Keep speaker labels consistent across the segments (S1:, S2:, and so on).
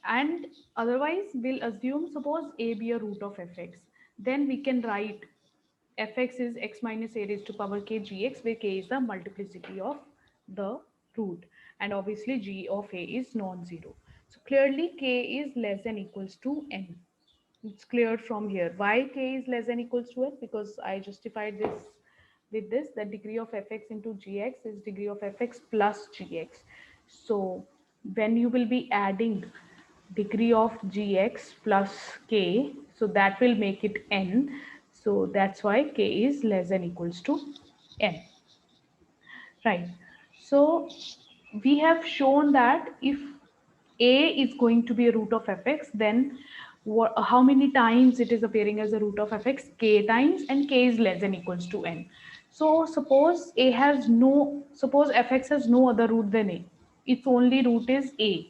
S1: And otherwise we'll assume, suppose a be a root of fx, then we can write fx is x minus a raised to power k gx, where k is the multiplicity of the root, and obviously g of a is non-zero. So clearly k is less than equals to n. It's clear from here why k is less than equals to n, because I justified this with this, the degree of fx into gx is degree of fx plus gx. So when you will be adding degree of gx plus k, so that will make it n. So that's why k is less than equals to n, right? So we have shown that if a is going to be a root of fx, then how many times it is appearing as a root of fx? K times, and k is less than equals to n. So suppose a has no, suppose fx has no other root than a, its only root is a.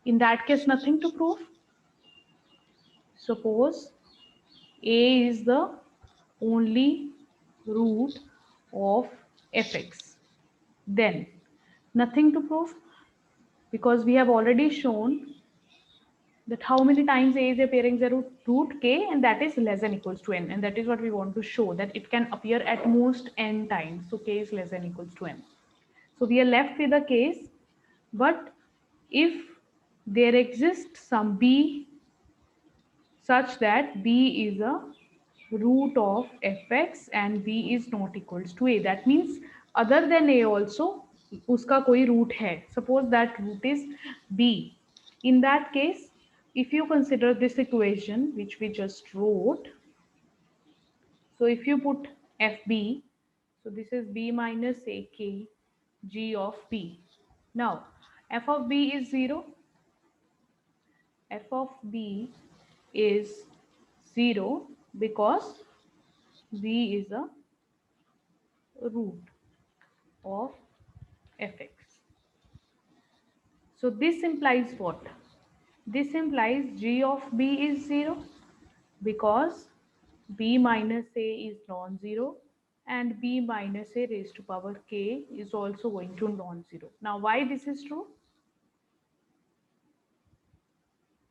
S1: In that case, nothing to prove. Suppose a is the only root of fx, then nothing to prove, because we have already shown that how many times a is appearing the root k, and that is less than equals to n, and that is what we want to show, that it can appear at most n times, so k is less than equals to n. So we are left with a case, but if there exists some b such that b is a root of fx and b is not equals to a, that means other than a also uska koi root hai, suppose that root is b. In that case, if you consider this equation which we just wrote, so if you put fb, so this is b minus ak g of b. Now f of b is 0, f of b is 0 because b is a root of fx. So this implies what? This implies g of b is 0 because b minus a is non-zero, and b minus a raised to power k is also going to non-zero. Now why this is true?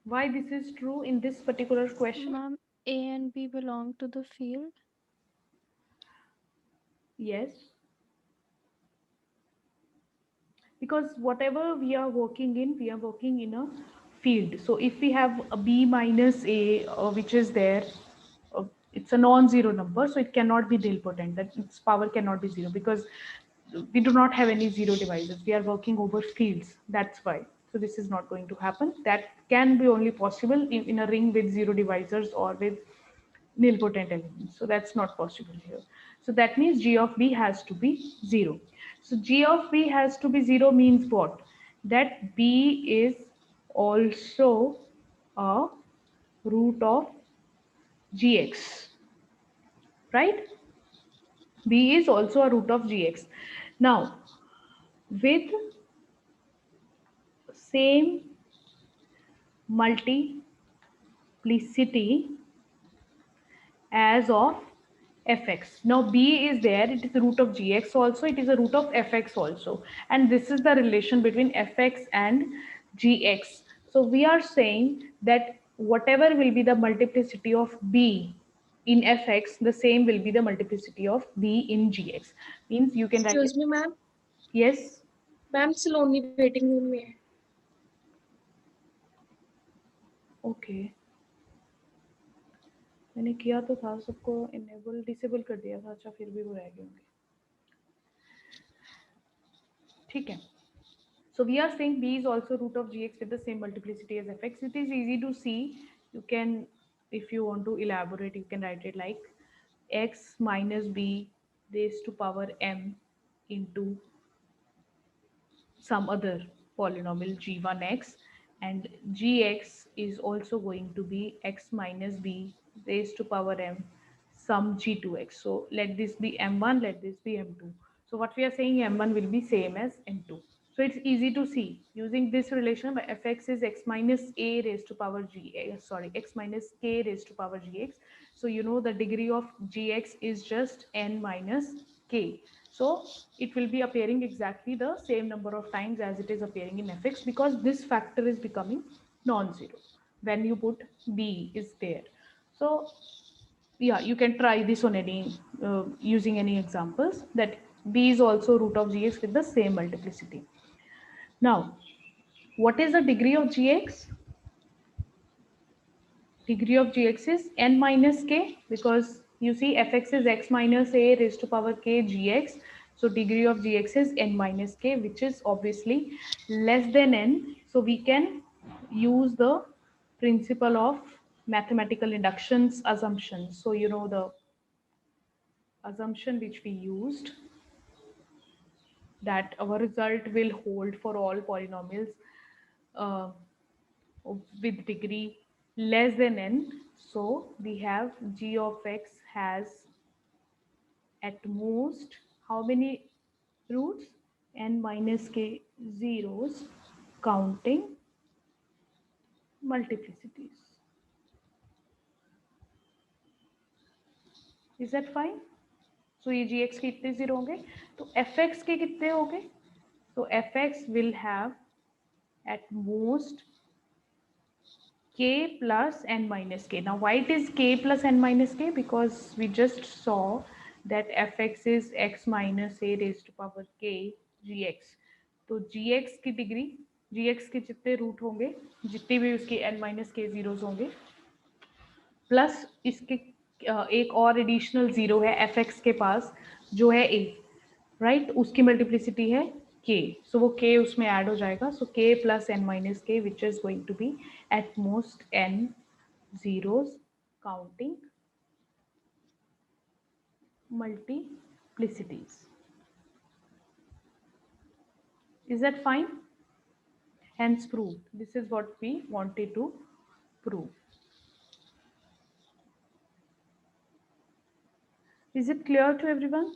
S1: Why this is true in this particular question?
S2: Ma'am, A and B belong to the field.
S1: Yes, because whatever we are working in, we are working in a field. So if we have a b minus a which is there, uh, it's a non-zero number, so it cannot be nilpotent, that its power cannot be zero, because we do not have any zero divisors, we are working over fields, that's why. So this is not going to happen. That can be only possible in a ring with zero divisors or with nilpotent elements. So that's not possible here. So that means g of b has to be 0. So g of b has to be 0 means what? That b is also a root of gx, right? B is also a root of gx. Now, with same multiplicity as of fx. Now b is there, it is the root of gx also, it is a root of fx also, and this is the relation between fx and gx. So we are saying that whatever will be the multiplicity of b in fx, the same will be the multiplicity of b in gx. Means you can write it.
S3: Excuse me, ma'am.
S1: Yes.
S3: Ma'am, still only waiting room में है.
S1: Okay. मैंने किया तो था, सबको enable disable कर दिया था, अच्छा फिर भी वो रह गए होंगे, ठीक है. So we are saying b is also root of gx with the same multiplicity as fx. It is easy to see. You can, if you want to elaborate, you can write it like x minus b raised to power m into some other polynomial g1x, and gx is also going to be x minus b raised to power m some g2x. So let this be m1, let this be m2. So what we are saying, m1 will be same as m2. So it's easy to see using this relation, fx is x minus a raised to power sorry, x minus k raised to power gx. So you know the degree of gx is just n minus k. So it will be appearing exactly the same number of times as it is appearing in fx, because this factor is becoming non-zero when you put b is there. So yeah, you can try this on any using any examples, that b is also root of gx with the same multiplicity. Now what is the degree of gx? Degree of gx is n minus k, because you see fx is x minus a raised to power k gx. So degree of gx is n minus k, which is obviously less than n. So we can use the principle of mathematical inductions assumptions. So you know the assumption which we used, that our result will hold for all polynomials uh, with degree less than n. So we have g of x has at most how many roots? N minus k zeros, counting multiplicities. Is that fine? So ये gx के कितने zero होंगे, तो fx के कितने होंगे? So fx will have at most k plus n minus k. Now why it is k plus n minus k? Because we just saw that fx is x minus a raised to power k gx. तो gx की degree, gx के जितने root होंगे, जितने भी उसके n minus के zeros होंगे, प्लस इसके एक और एडिशनल जीरो है fx के पास जो है a, राइट, उसकी मल्टीप्लिसिटी है k. सो वो k उसमें ऐड हो जाएगा. So k plus n minus k which is going to be at most n zeros, counting multiplicities. Is that fine? Hence proved. This is what we wanted to prove. Is it clear to everyone?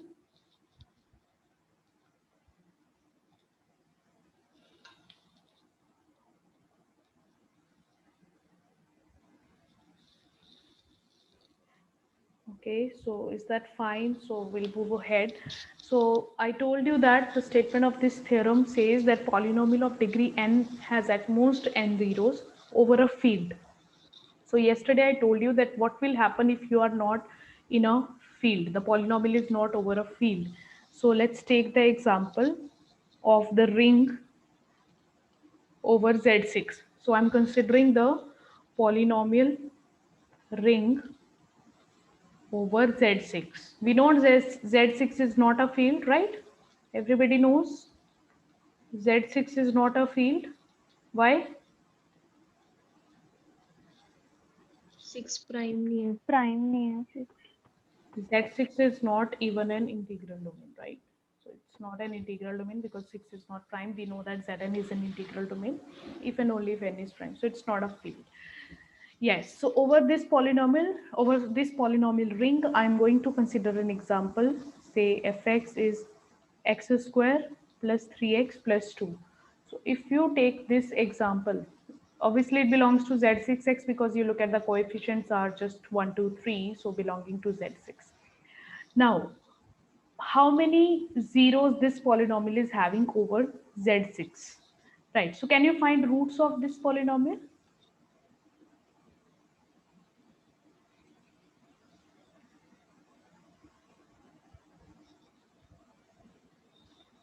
S1: Okay, so is that fine? So we'll move ahead. So I told you that the statement of this theorem says that polynomial of degree n has at most n zeros over a field. So yesterday I told you that what will happen if you are not in a field, the polynomial is not over a field. So let's take the example of the ring over Z6. So I'm considering the polynomial ring over Z6. We know Z6 is not a field, right? Everybody knows Z6 is not a field. Why?
S3: 6 prime नहीं है.
S2: Prime नहीं है फिर.
S1: Z6 is not even an integral domain, right? So it's not an integral domain because 6 is not prime. We know that Zn is an integral domain if and only if n is prime. So it's not a field. Yes, so over this polynomial ring, I'm going to consider an example. Say fx is x square plus 3x plus 2. So if you take this example, obviously it belongs to z6x because you look at the coefficients are just 1, 2, 3, so belonging to z6. Now, how many zeros this polynomial is having over z6? Right, so can you find roots of this polynomial?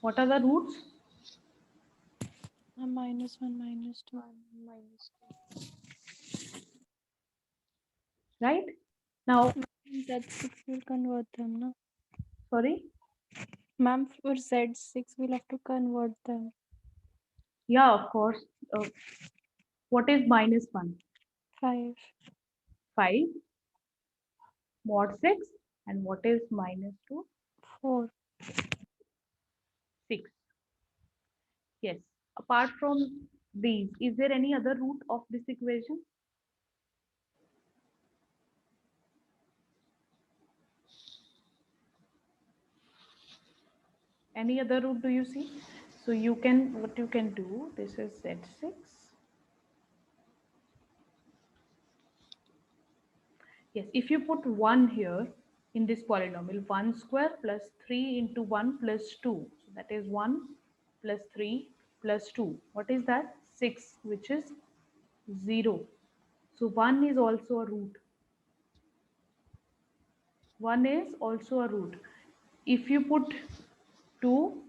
S1: What are the roots?
S2: -1 -2.
S1: Right? Now,
S2: Z6 will convert them, no?
S1: sorry?
S2: Ma'am, for Z6 we'll have to convert them.
S1: Yeah, of course. What is minus 1?
S2: 5.
S1: 5 mod 6. And what is minus 2?
S2: 4.
S1: 6. Yes. Apart from these, is there any other root of this equation? Any other root do you see? So you can, what you can do, this is Z6. Yes, if you put 1 here in this polynomial, 1 square plus 3 into 1 plus 2. So that is 1 plus 3 plus 2. What is that? 6, which is 0. So 1 is also a root. 1 is also a root. If you put 2,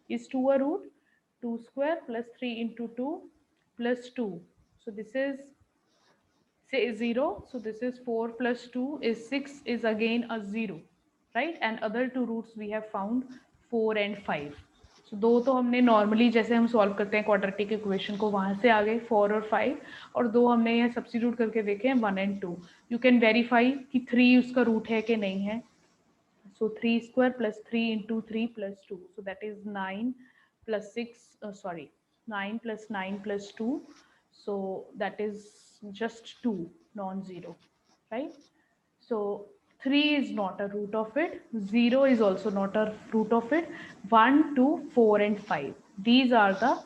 S1: is 2 a root? 2 square plus 3 into 2 plus 2. So this is say 0. So this is 4 plus 2 is 6 is again a 0, right? And other two roots we have found 4 and 5. So दो तो हमने normally जैसे हम solve करते हैं quadratic equation को वहां से आ गए 4 और 5, और दो हमने यहाँ सब्स्टिट्यूट करके देखे हैं 1 and 2. यू कैन वेरीफाई कि 3 उसका रूट है कि नहीं है. So 3 square plus 3 into 3 plus 2. So that is 9 plus 6, 9 plus 9 plus 2. So that is just 2, non-zero, right? So 3 is not a root of it. 0 is also not a root of it. 1, 2, 4 and 5. These are the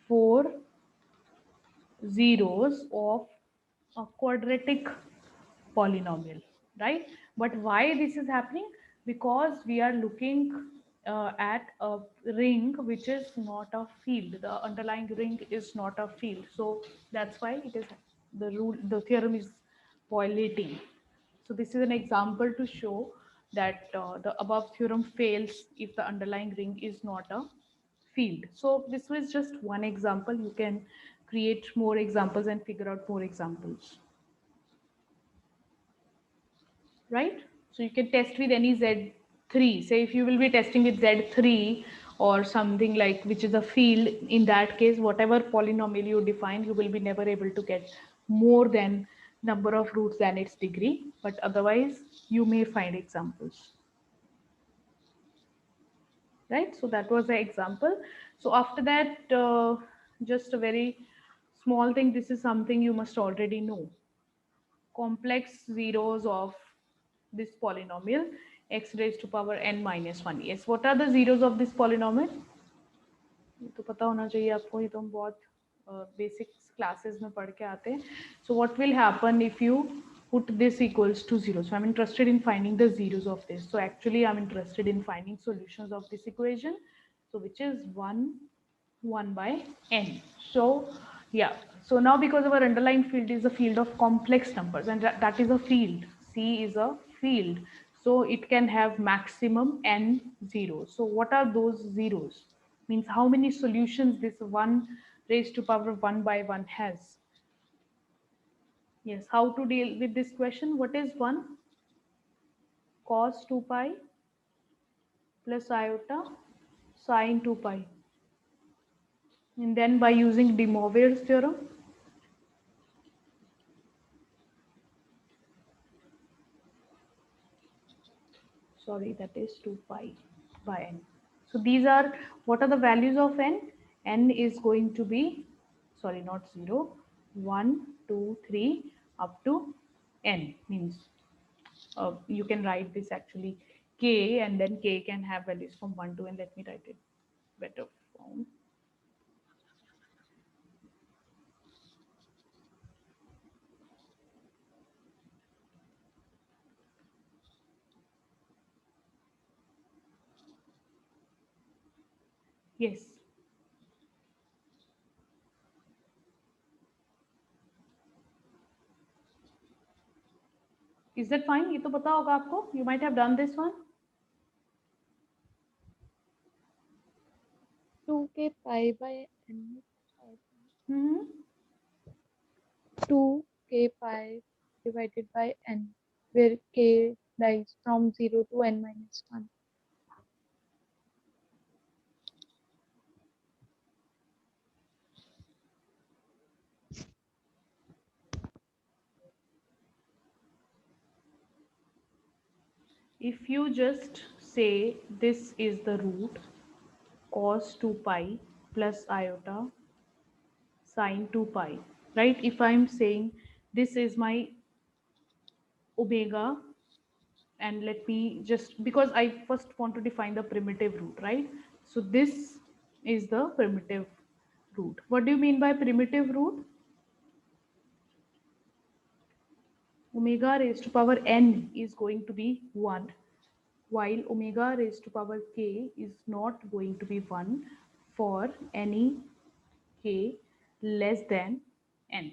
S1: 4 zeros of a quadratic polynomial, right? But why this is happening? Because we are looking at a ring which is not a field. The underlying ring is not a field. So that's why it is the rule, the theorem is violating. So this is an example to show that the above theorem fails if the underlying ring is not a field. So this was just one example. You can create more examples and figure out more examples, right? So you can test with any Z3. Say if you will be testing with Z3 or something like which is a field, in that case, whatever polynomial you define, you will be never able to get more than number of roots than its degree. But otherwise, you may find examples, right? So that was the example. So after that, just a very small thing. This is something you must already know. Complex zeros of this polynomial x raised to power n minus 1. Yes, what are the zeros of this polynomial? ये तो पता होना चाहिए आपको, ये तो हम बहुत बेसिक क्लासेस में पढ़ के आते हैं. So what will happen if you put this equals to 0? So I'm interested in finding the zeros of this. So actually I'm interested in finding solutions of this equation. So which is 1 by n. So yeah, so now because our underlying field is a field of complex numbers, and that is a field, C is a field, so it can have maximum n zeros. So what are those zeros? Means how many solutions this 1 raised to power 1 by 1 has. Yes, how to deal with this question? What is 1? Cos 2 pi plus iota sine 2 pi. And then by using De Moivre's theorem, sorry, that is 2 pi by n. So these are, what are the values of n? N is going to be, sorry, not 0, 1, 2, 3 up to n. Means you can write this actually k, and then k can have values from 1 to n. Let me write it better form. Yes. Is that fine? ये तो पता होगा आपको. You might have done this one.
S3: 2k pi by n.
S1: Mm-hmm.
S3: 2k pi divided by n, where k lies from 0 to n minus 1.
S1: If you just say this is the root cos 2 pi plus iota sine 2 pi, right? If I'm saying this is my omega, and let me just, because I first want to define the primitive root, right? So this is the primitive root. What do you mean by primitive root? Omega raised to power n is going to be 1, while omega raised to power k is not going to be 1 for any k less than n,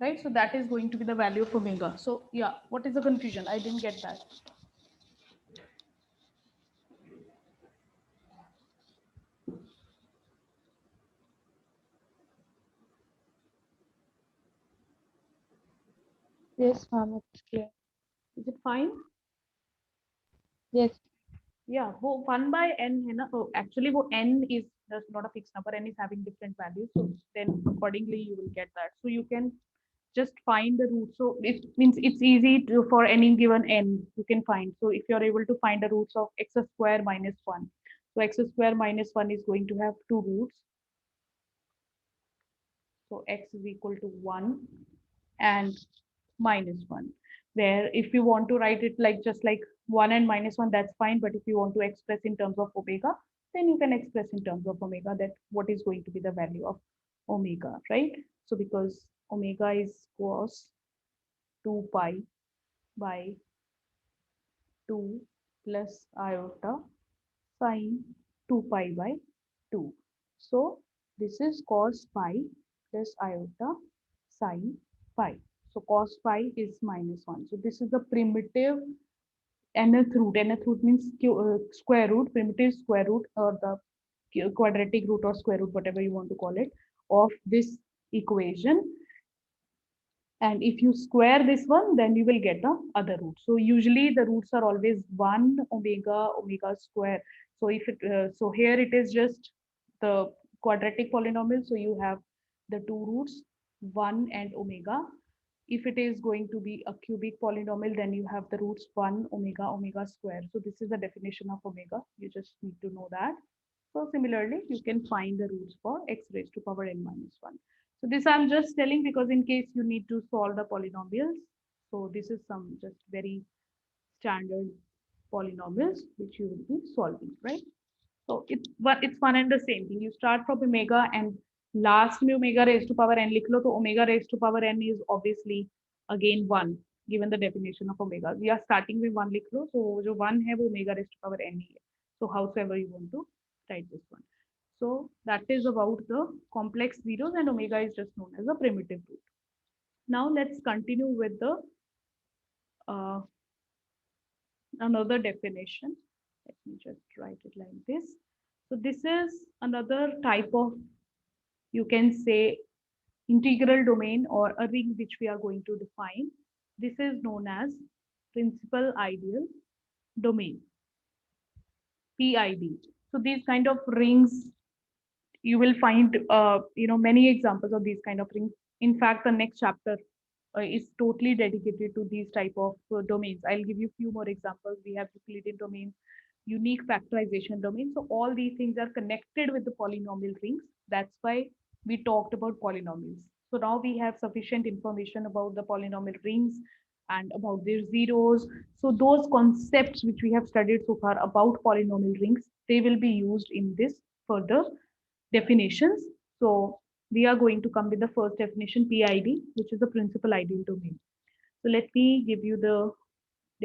S1: right? So that is going to be the value of omega. So yeah, what is the confusion? I didn't get that.
S3: Yes, ma'am, it's clear.
S1: Is it fine?
S3: Yes.
S1: Yeah, वो 1 by n है ना, so actually वो n is just not a fixed number, n is having different values, so then accordingly you will get that. So you can just find the root. So it means it's easy to, for any given n you can find. So if you're able to find the roots of x square minus 1, so x square minus 1 is going to have two roots. So x is equal to 1 and minus 1, where if you want to write it like just like 1 and minus 1, that's fine, but if you want to express in terms of omega, then you can express in terms of omega, that what is going to be the value of omega, right? So because omega is cos 2 pi by 2 plus iota sine 2 pi by 2. So this is cos pi plus iota sine pi. So cos pi is minus 1. So this is the primitive nth root. Nth root means square root, primitive square root, or the quadratic root or square root, whatever you want to call it, of this equation. And if you square this one, then you will get the other root. So usually the roots are always 1 omega omega square. So if it so here it is just the quadratic polynomial, so you have the two roots 1 and omega. If it is going to be a cubic polynomial, then you have the roots 1 omega omega square. So this is the definition of omega, you just need to know that. So similarly, you can find the roots for x raised to power n minus 1. So this I'm just telling because in case you need to solve the polynomials. So this is some just very standard polynomials which you will be solving, right? So it's one and the same thing. You start from omega and last में omega raised to power n लिख लो, तो omega raised to power n is obviously again 1 given the definition of omega. We are starting with 1 लिख लो, so जो 1 है वो omega raised to power n ही है. So however you want to write this one. So that is about the complex zeros, and omega is just known as a primitive root. Now let's continue with the uh, another definition. Let me just write it like this. So this is another type of, you can say, integral domain or a ring which we are going to define. This is known as principal ideal domain, PID. So these kind of rings, you will find many examples of these kind of rings. In fact, the next chapter is totally dedicated to these type of domains. I'll give you a few more examples. We have Euclidean domains, unique factorization domain. So all these things are connected with the polynomial rings. That's why we talked about polynomials. So now we have sufficient information about the polynomial rings and about their zeros. So those concepts which we have studied so far about polynomial rings, they will be used in this further definitions. So we are going to come with the first definition, PID, which is the principal ideal domain. So let me give you the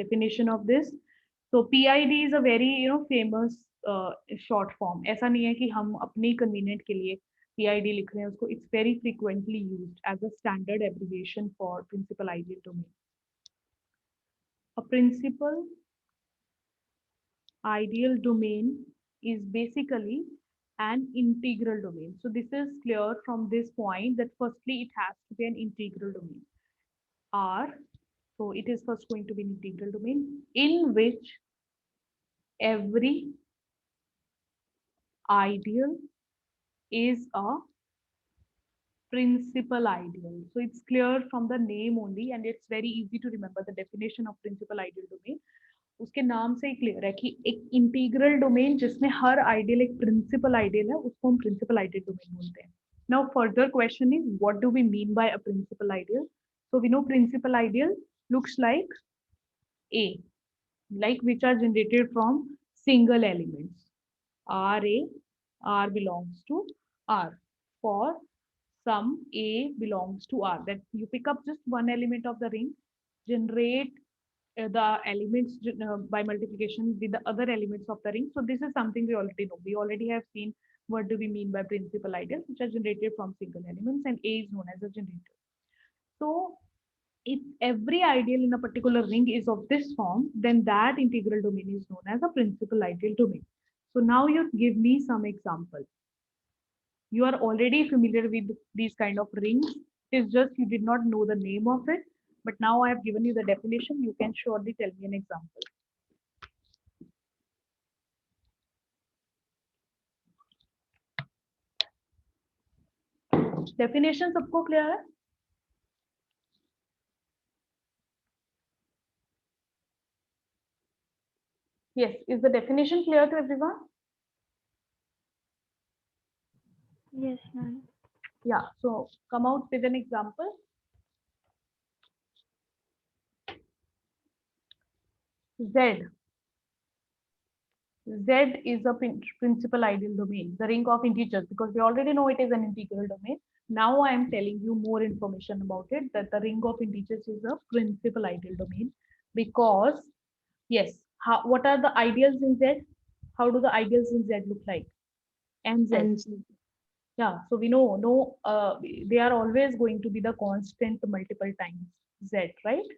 S1: definition of this. So PID is a very famous short form. ऐसा नहीं है कि हम अपने convenient के लिए PID लिख रहे हैं उसको. It's very frequently used as a standard abbreviation for principal ideal domain. A principal ideal domain is basically an integral domain. So this is clear from this point that firstly it has to be an integral domain. R, so it is first going to be an integral domain in which every ideal is a principal ideal. So it's clear from the name only, and it's very easy to remember the definition of principal ideal domain. उसके नाम से ही clear है कि एक integral domain जिसमें हर ideal एक principal ideal है, उसको हम प्रिंसिपल आइडियल डोमेन बोलते हैं. Now further question is what do we mean by a principal ideal. So we know principal ideal looks like A, like which are generated from single elements. RA, R belongs to R. For some A belongs to R, that you pick up just one element of the ring, generate the elements by multiplication with the other elements of the ring. So this is something we already know. We already have seen What do we mean by principal ideals? Which are generated from single elements, and A is known as a generator. So if every ideal in a particular ring is of this form, then that integral domain is known as a principal ideal domain. So now you give me some example. You are already familiar with these kind of rings. It's just you did not know the name of it. But now I have given you the definition. You can surely tell me an example. Definition सबको clear है? Yes, is the definition clear to everyone?
S2: Yes, ma'am.
S1: Yeah, so come out with an example. Z. Z is a principal ideal domain, the ring of integers, because we already know it is an integral domain. Now I am telling you more information about it, that the ring of integers is a principal ideal domain, because yes, what are the ideals in Z? How do the ideals in Z look like? And Z.
S2: And
S1: Yeah, so we know no, they are always going to be the constant multiple times Z, right?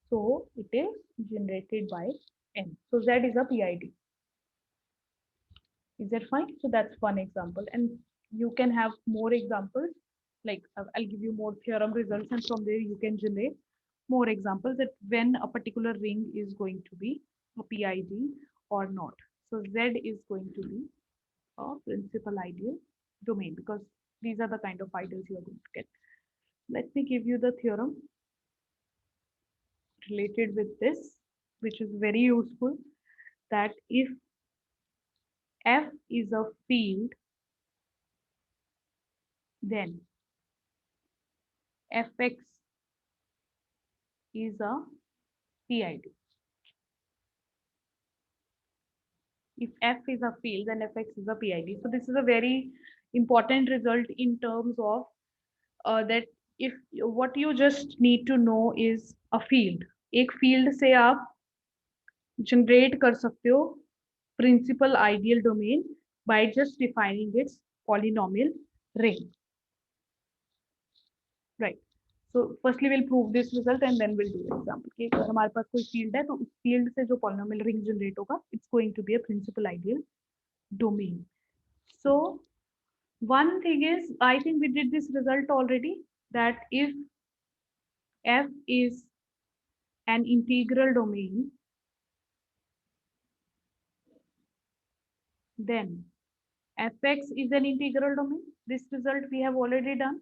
S1: So it is generated by N. So Z is a PID. Is that fine? So that's one example, and you can have more examples. Like I'll give you more theorem results, and from there you can generate more examples that when a particular ring is going to be a PID or not. So Z is going to be a principal ideal domain, because these are the kind of ideals you are going to get. Let me give you the theorem related with this, which is very useful, that if F is a field, then Fx is a PID. If F is a field, then Fx is a PID. So this is a very important result in terms of that if what you just need to know is a field. एक field से आप generate कर सकते हो principal ideal domain by just defining its polynomial ring. Right. So firstly we'll prove this result and then we'll do an example. कि अगर हमारे पास कोई field है तो उस field से जो polynomial ring generate होगा, it's going to be a principal ideal domain. So one thing is, I think we did this result already, that if F is an integral domain, then Fx is an integral domain. This result we have already done.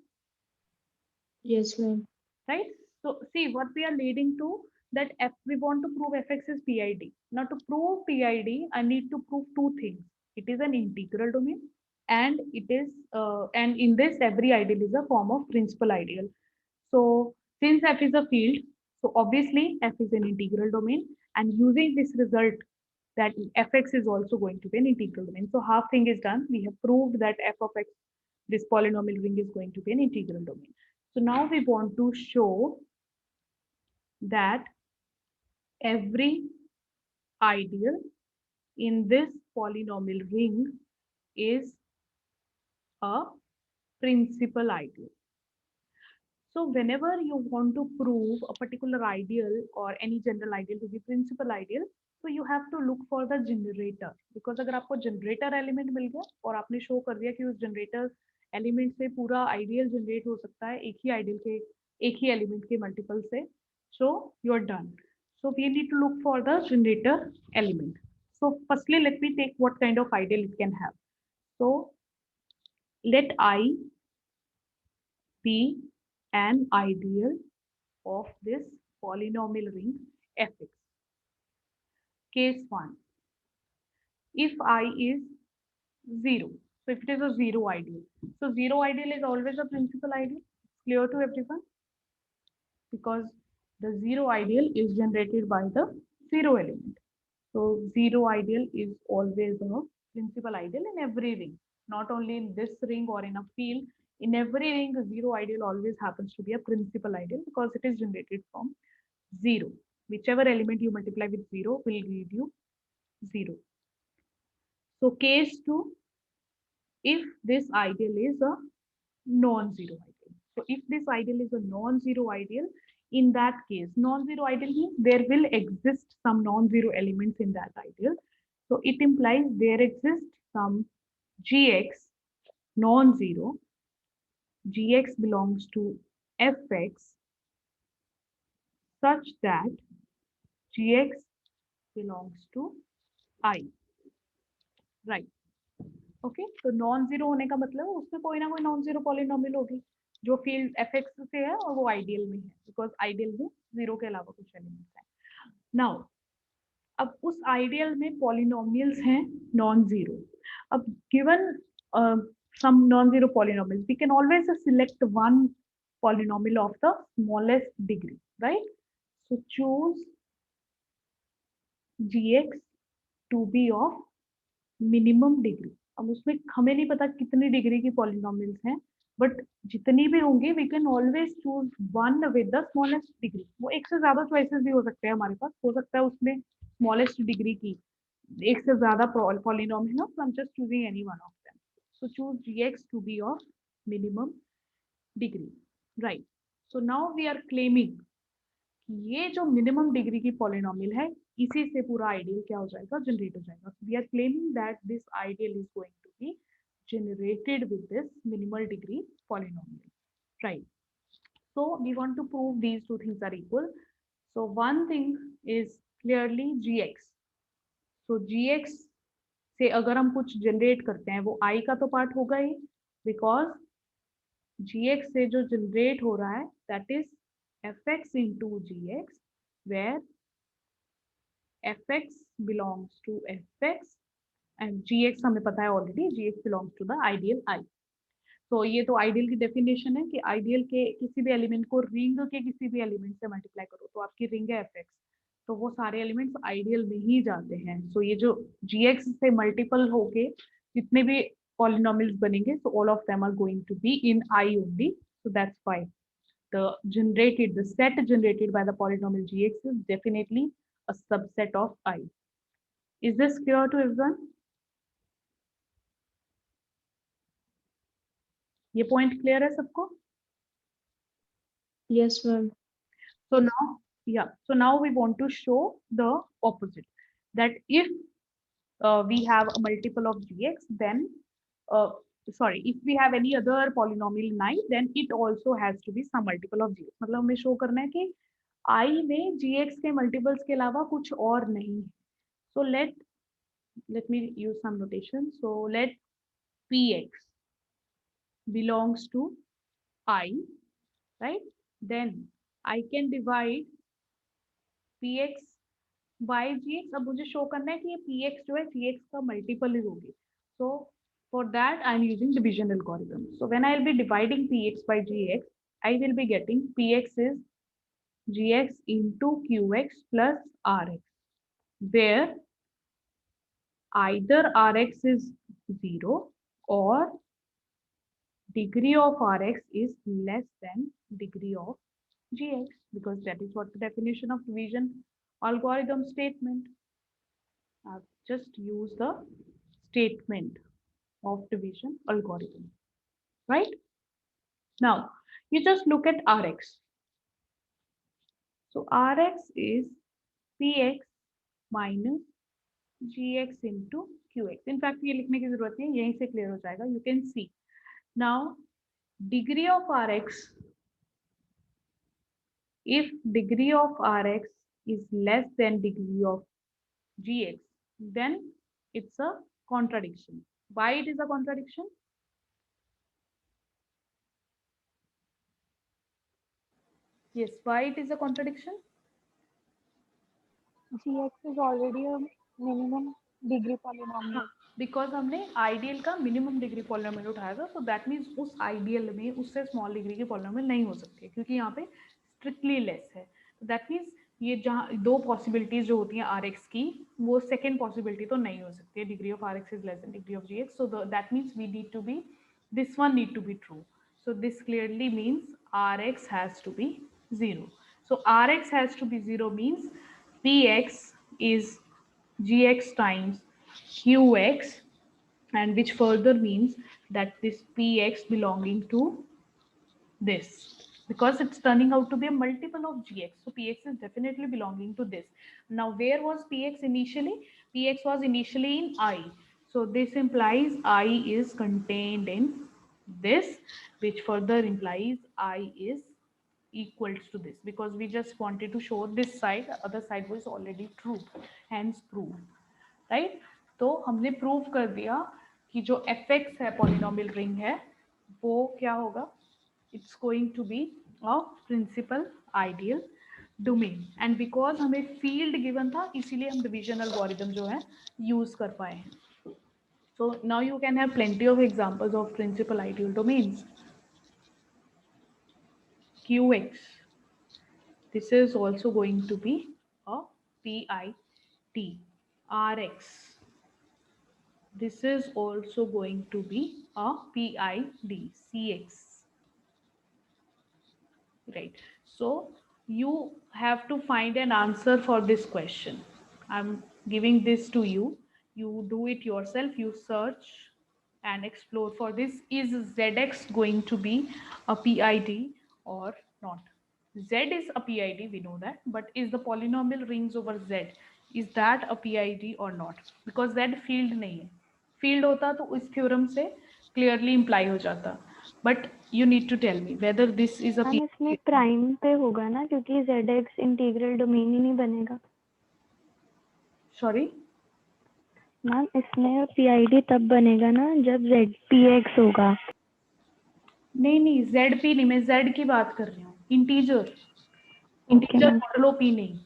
S2: yes, ma'am.
S1: Right? So see what we are leading to, that F, we want to prove Fx is PID. Now to prove PID, I need to prove two things. It is an integral domain, and it is and in this every ideal is a form of principal ideal. So since F is a field, so obviously F is an integral domain, and using this result that Fx is also going to be an integral domain. So half thing is done. We have proved that F of x, this polynomial ring, is going to be an integral domain. So now we want to show that every ideal in this polynomial ring is a principal ideal. So whenever you want to prove a particular ideal or any general ideal to be principal ideal, so you have to look for the generator, because अगर आपको generator element मिल गया और आपने show कर दिया कि उस generator element से पूरा ideal generate हो सकता है एक ही ideal के एक ही element के multiple से, so you are done. So we need to look for the generator element. So firstly, let me take what kind of ideal it can have. So let I be an ideal of this polynomial ring Fx. Case 1. If I is 0. So if it is a 0 ideal. So 0 ideal is always a principal ideal. Clear to everyone? Because the 0 ideal is generated by the 0 element. So 0 ideal is always a principal ideal in every ring. Not only in this ring or in a field. In every ring, the 0 ideal always happens to be a principal ideal because it is generated from 0. Whichever element you multiply with 0 will give you 0. So case 2, if this ideal is a non-zero ideal. So if this ideal is a non-zero ideal, in that case, non-zero ideal means there will exist some non-zero elements in that ideal. So it implies there exists some gx non-zero, gx belongs to fx such that gx belongs to I, right? Okay, तो non zero होने का मतलब उसमें कोई ना कोई non zero polynomial होगी जो फील्ड एफ एक्स से है और वो आइडियल में है, बिकॉज आइडियल में जीरो के अलावा कुछ एलिमेंट्स है. नाउ अब उस आइडियल में पॉलिनोमियल्स हैं नॉन जीरो. अब given some non zero polynomials we can always select one polynomial of the smallest degree, right? So choose gx to be of minimum degree. अब उसमें हमें नहीं पता कितनी डिग्री की पॉलिनोमियल्स हैं, बट जितनी भी होंगी we can always choose one with the smallest degree. वो एक से ज्यादा चॉइसेस भी हो सकते हैं हमारे पास, हो सकता है उसमें स्मॉलेस्ट डिग्री की एक से ज्यादा पॉलिनोमियल हो, so I am just choosing any one of them. So choose gx to be of minimum degree, right? So now we are claiming ये जो मिनिमम डिग्री की पॉलिनोमियल है इसी से पूरा आइडियल क्या हो जाएगा, जनरेट हो जाएगा. We are claiming that this ideal is going to be generated with this minimal degree polynomial, right? So we want to prove these two things are equal. So one thing is clearly gx. So gx से अगर हम कुछ generate करते हैं वो I का तो part होगा ही, बिकॉज gx से जो जनरेट हो रहा है that is fx into gx, where fx belongs to fx and gx हमें पता है already, gx belongs to the ideal I. तो ये तो आइडियल की डेफिनेशन है कि आइडियल के किसी भी एलिमेंट को रिंग के किसी भी एलिमेंट से मल्टीप्लाई करो तो आपकी रिंग है fx, तो वो सारे एलिमेंट्स आइडियल में ही जाते हैं. सो ये जो gx से मल्टीपल होके जितने भी पॉलिनोमियल्स बनेंगे, so all of them are going to be in I only. So that's why the set generated by the polynomial gx is definitely a subset of I. Is this clear to everyone? ये point clear है सबको?
S2: Yes, ma'am.
S1: So now, yeah, so now we want to show the opposite, that if we have a multiple of gx, then if we have any other polynomial in I, then it also has to be some multiple of gx. मतलब हमें show करना है कि I में gx के multiples के अलावा कुछ और नहीं है. So let me use some notation. So let px belongs to I, right? Then I can divide px by gx. अब मुझे शो करना है कि ये px जो है gx का मल्टीपल ही होगी. So for that I am using division algorithm. So when I will be dividing px by gx, I will be getting px is gx into qx plus rx, where either rx is 0 or degree of rx is less than degree of gx, because that is what the definition of division algorithm statement. I've just used the statement of division algorithm, right? Now you just look at rx. So rx is px minus gx into qx. In fact ये लिखने की जरूरत नहीं है, यहीं से clear हो जाएगा. You can see now degree of rx, if degree of rx is less than degree of gx, then it's a contradiction. Why it is a contradiction? Yes, why it is a contradiction?
S2: Gx is already a minimum degree polynomial.
S1: Because हमने ideal का minimum degree polynomial उठाया था, सो that means उस ideal में उससे small degree की polynomial नहीं हो सकती है, क्योंकि यहाँ पे स्ट्रिक्टली लेस है. दैट मीन्स ये जहाँ दो पॉसिबिलिटीज जो होती हैं आर एक्स की, वो सेकेंड पॉसिबिलिटी तो नहीं हो सकती है, degree of R X is less than degree of G X. So that means we need to be, this one need to be true. So this clearly means Rx has to be 0. So Rx has to be 0 means Px is Gx times Qx and which further means that this px belonging to this, because it's turning out to be a multiple of gx, so px is definitely belonging to this. Now where was px initially? Px was initially in I, so this implies I is contained in this, which further implies I is equals to this, because we just wanted to show this side, other side was already true, hence proof, right तो हमने prove कर दिया कि जो F X है polynomial ring है वो क्या होगा, it's going to be a principal ideal domain, and because हमें फील्ड गिवन था इसीलिए हम डिवीजन एल्गोरिथम जो है यूज कर पाए हैं. So now you can have plenty of examples of principal ideal domains. qx, this is also going to be a PID. Rx, this is also going to be a PID. Cx, right? So you have to find an answer for this question. I'm giving this to you. You do it yourself. You search and explore for this. Is Zx going to be a PID or not? Z is a PID, we know that, but is the polynomial rings over Z, is that a PID or not? Because Z field नहीं है. Field होता तो इस theorem से clearly imply हो जाता. But you need to tell me whether this is a
S2: ma'am इसमें prime पे होगा ना, क्योंकि zx इंटीग्रल डोमेन ही नहीं बनेगा.
S1: Sorry?
S2: मैम इसमें PID तब बनेगा ना जब zpx होगा.
S1: नहीं ZP नहीं, मैं Z की बात कर रही हूँ. इंटीजर मॉडलो P नहीं,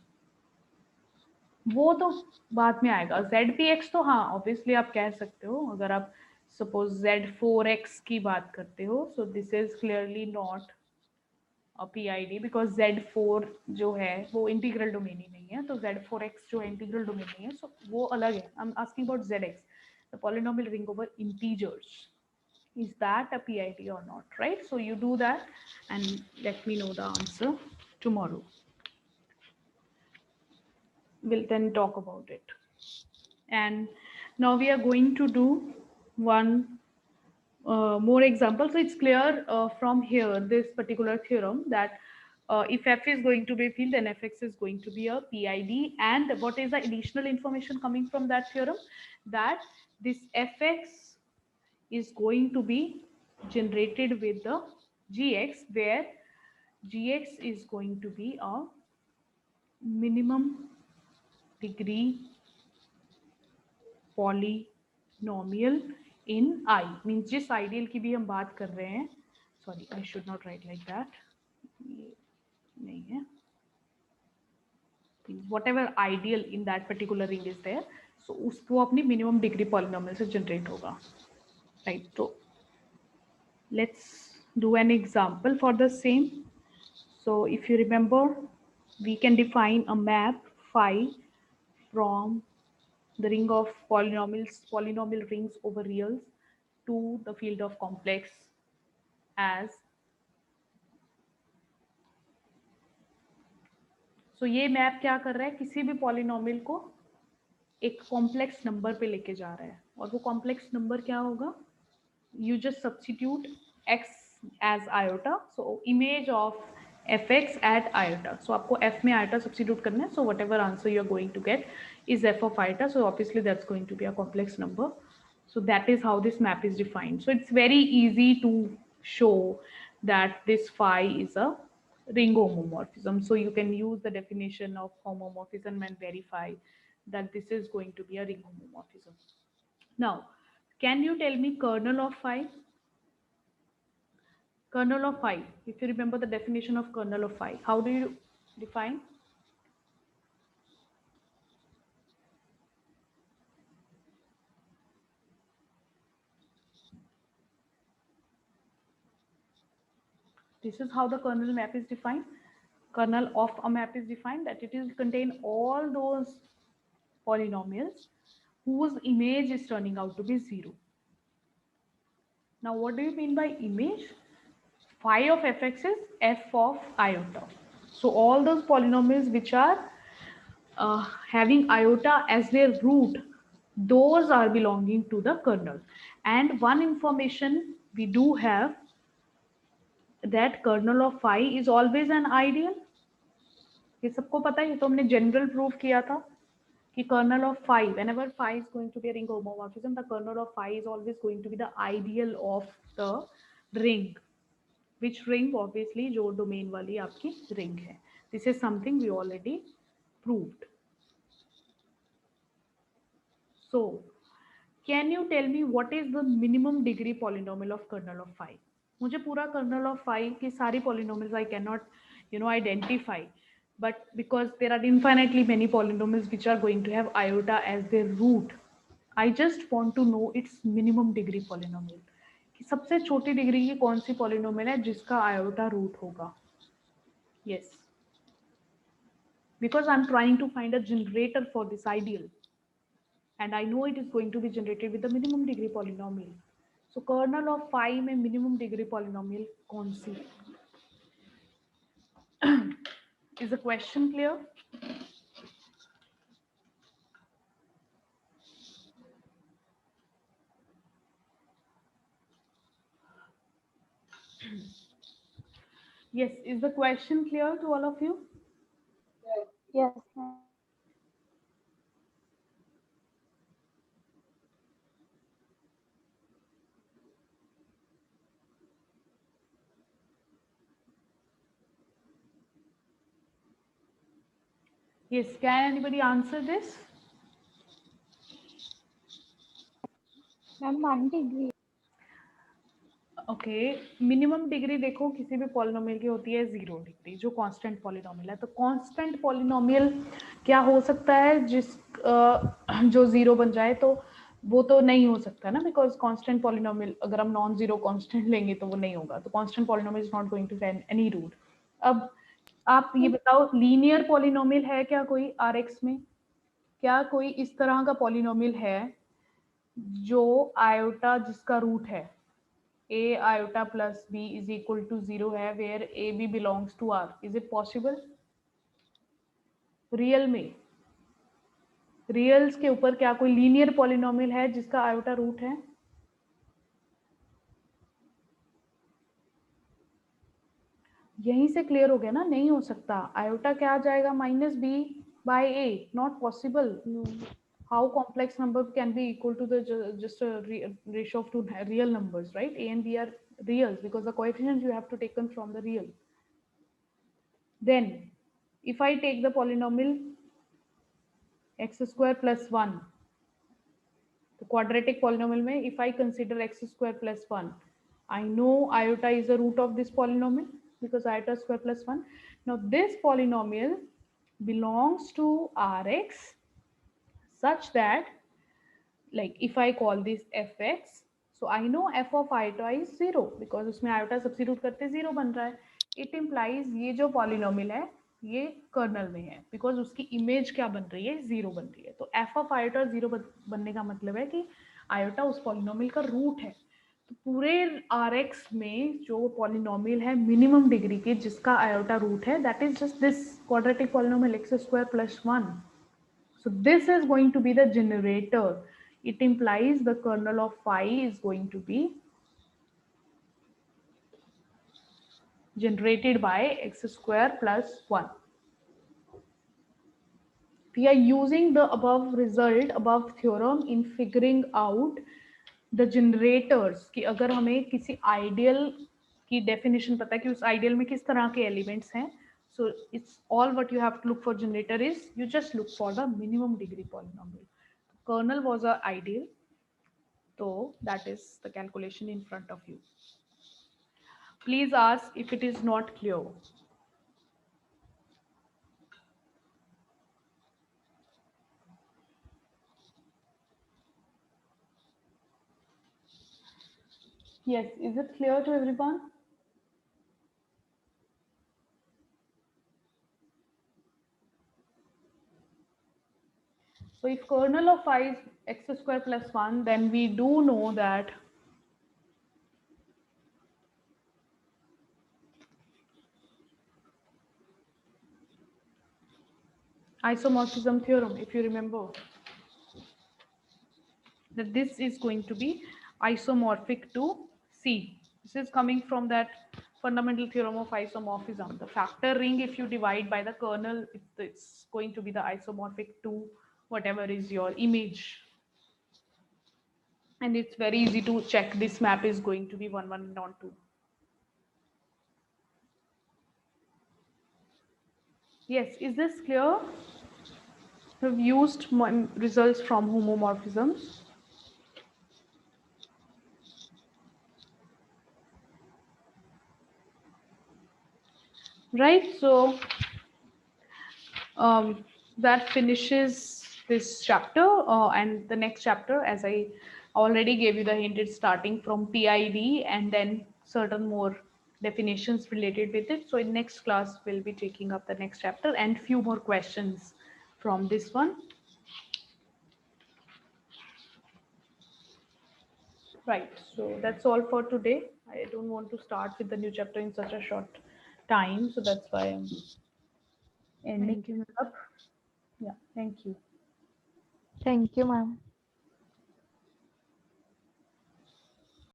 S1: वो तो बाद में आएगा. ZPX तो हाँ ऑब्वियसली आप कह सकते हो, अगर आप सपोज Z4X की बात करते हो, so this is clearly not a PID, because Z4 जो है वो इंटीग्रल डोमेन ही नहीं है, तो Z4X जो है इंटीग्रल डोमेन नहीं है, सो वो अलग है. I am asking about ZX, the polynomial ring over integers. Is that a PID or not, right? So you do that and let me know the answer tomorrow. We'll then talk about it. And now we are going to do one more example. So it's clear from here, this particular theorem, that if f is going to be a field, then fx is going to be a PID. And what is the additional information coming from that theorem? That this fx is going to be generated with the gx, where gx is going to be a minimum degree polynomial in I. Means जिस ideal की भी हम बात कर रहे हैं, sorry I should not write like that, ये नहीं है, whatever ideal in that particular ring is there, so उसको अपनी minimum degree polynomial से generate होगा, right? So let's do an example for the same. So if you remember, we can define a map phi from the ring of polynomial rings over reals to the field of complex as. So ये map क्या कर रहा है, किसी भी polynomial को एक complex number पे लेके जा रहा है, और वो कॉम्प्लेक्स नंबर क्या होगा, you just substitute x as iota, so image of fx at iota, so आपको f में iota substitute करना है, so whatever answer you are going to get is f of iota, so obviously that's going to be a complex number. So that is how this map is defined. So it's very easy to show that this phi is a ring homomorphism, so you can use the definition of homomorphism and verify that this is going to be a ring homomorphism. Now can you tell me kernel of phi? Kernel of phi, if you remember the definition of kernel of phi, how do you define? This is how the kernel map is defined. Kernel of a map is defined, that it will contain all those polynomials whose image is turning out to be 0. Now what do you mean by image? Phi of fx is f of iota. So all those polynomials which are having iota as their root, those are belonging to the kernel. And one information we do have, that kernel of phi is always an ideal. ये सबको पता है, ये तो हमने general prove किया था कि kernel of phi, whenever phi is going to be a ring homomorphism, the kernel of phi is always going to be the ideal of the ring. Which ring? Obviously जो domain वाली आपकी ring है. This is something we already proved. So can you tell me what is the minimum degree polynomial of kernel of phi? मुझे पूरा kernel of phi की सारी polynomials I cannot identify, but because there are infinitely many polynomials which are going to have iota as their root, I just want to know its minimum degree polynomial, कि सबसे छोटी degree की कौन सी polynomial है जिसका iota root होगा. Yes, because I'm trying to find a generator for this ideal, and I know it is going to be generated with the minimum degree polynomial. So kernel of phi में minimum degree polynomial कौन सी है? Is the question clear? Yes, is the question clear to all of you?
S2: Yes, ma'am.
S1: Yes, can anybody answer this?
S2: Ma'am 1 degree.
S1: Okay, minimum degree देखो किसी भी polynomial की होती है 0 degree, जो कांस्टेंट पॉलिनोमियल है. तो कांस्टेंट पॉलिनोमियल क्या हो सकता है जिस जो 0 बन जाए? तो वो तो नहीं हो सकता ना, बिकॉज कांस्टेंट पॉलिनोमियल अगर हम नॉन जीरो कांस्टेंट लेंगे तो वो नहीं होगा. तो constant polynomial is not going to have any root. अब आप ये बताओ, लीनियर पॉलिनोमियल है क्या कोई Rx में? क्या कोई इस तरह का पॉलिनोमियल है जो आयोटा जिसका रूट है a iota plus b is equal to 0 है, where a b belongs to R? Is it possible? Real में, रियल्स के ऊपर क्या कोई लीनियर पॉलिनोमियल है जिसका आयोटा रूट है? यहीं से क्लियर हो गया ना, नहीं हो सकता. आयोटा क्या आ जाएगा? Minus B by A. Not possible. How complex number can be equal to the just a ratio of two real numbers, right? A and b are reals because the coefficients you have to taken from the real. Then if I take the polynomial x square plus 1, the quadratic polynomial में if I consider x square plus 1, I know iota is the root of this polynomial because iota square plus 1. Now this polynomial belongs to Rx such that, like if I call this fx, so I know f of iota is 0 because उसमें iota substitute करते 0 बन रहा है. It implies ये जो polynomial है ये colonel में है बिकॉज उसकी इमेज क्या बन रही है? 0 बन रही है. तो f ऑफ आयोटा 0 बनने का मतलब है कि आयोटा उस पॉलिनोमियल का रूट है. तो पूरे Rx में जो पॉलिनोमियल है मिनिमम डिग्री के जिसका आयोटा रूट है, that is just this quadratic polynomial x square plus 1. So this is going to be the generator. It implies the kernel of phi is going to be generated by x square plus 1. We are using the above theorem in figuring out the generators कि अगर हमें किसी ideal की definition पता है कि उस ideal में किस तरह के elements हैं, so it's all what you have to look for generator is you just look for the minimum degree polynomial. Kernel was a ideal, so that is the calculation in front of you. Please ask if it is not clear. Yes, is it clear to everyone? So if kernel of phi is x square plus 1, then we do know that isomorphism theorem, if you remember. that this is going to be isomorphic to C. This is coming from that fundamental theorem of isomorphism. The factor ring, if you divide by the kernel, it's going to be the isomorphic to whatever is your image. And it's very easy to check this map is going to be 1, 1, and on 2. Yes, is this clear? We've used results from homomorphisms. Right, so that finishes this chapter, and the next chapter, as I already gave you the hint, it's starting from PID and then certain more definitions related with it. So in next class, we'll be taking up the next chapter and few more questions from this one. Right, so that's all for today. I don't want to start with the new chapter in such a short time, so that's why I'm ending
S3: Thank you, ma'am.
S1: up. Yeah, thank you.
S3: Thank you, ma'am.